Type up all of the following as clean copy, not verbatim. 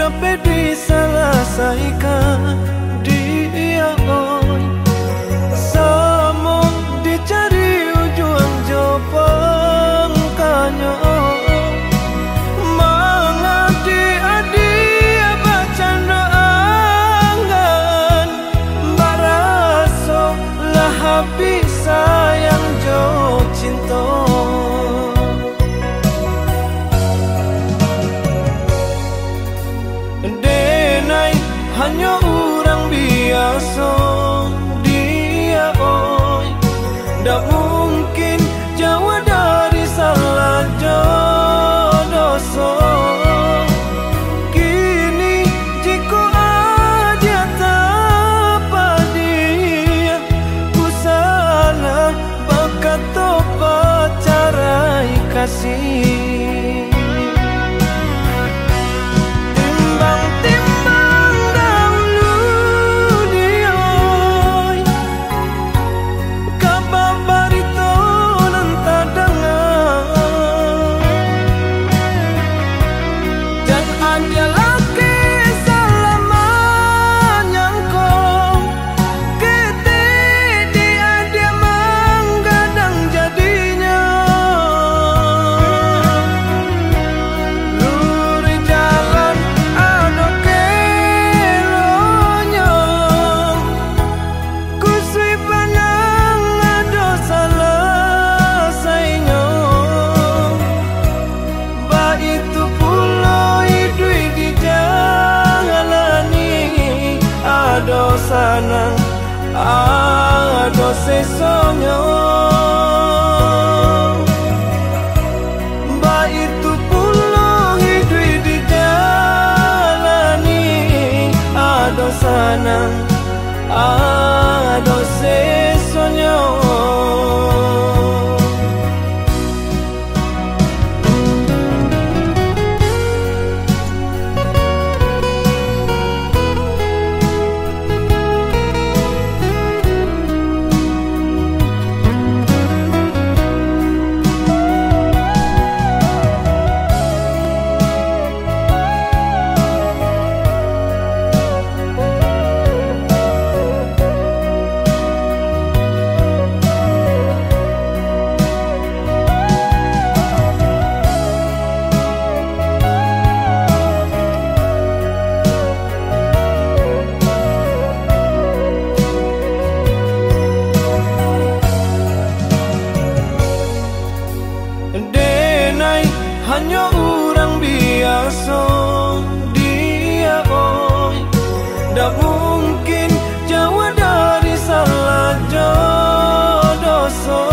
dapat diselesaikan dia oi. Samo dicari ujung jopang kanyo mangadi adi bacanda angan baraso lah habis sayang jo cinta. Hanya orang biasa dia oi, tak mungkin jauh dari salah dosa. Kini jika aja tanpa dia ku salah bakat tobat carai kasih. Sanang ado sesonyo ba itu pulau hidup di jalani ado sanang ado sesonyo. Hanya orang biasa dia oi, tak mungkin jauh dari salah dosa.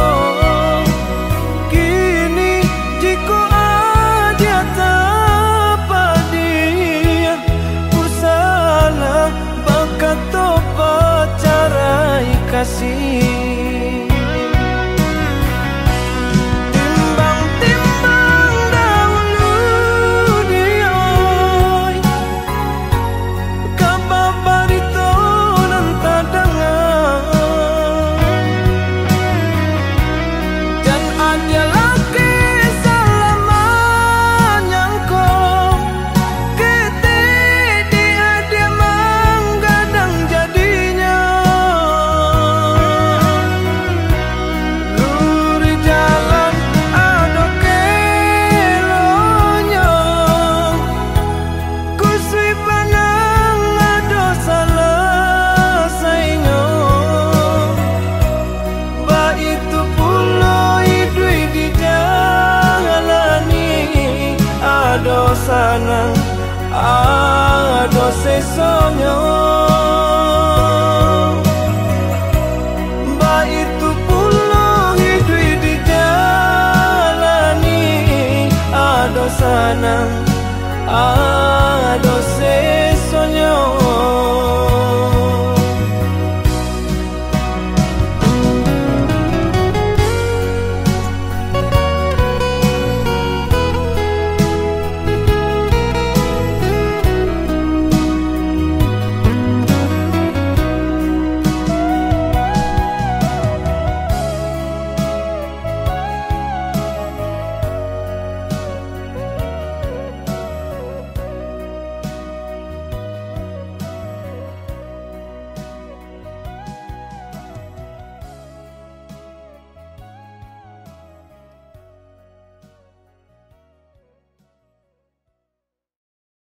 Kini jika aja tanpa dia ku salah bakat tobat carai kasih. Ado sanang ado sesonyo ba itu pulau hidup di jalani ado sanang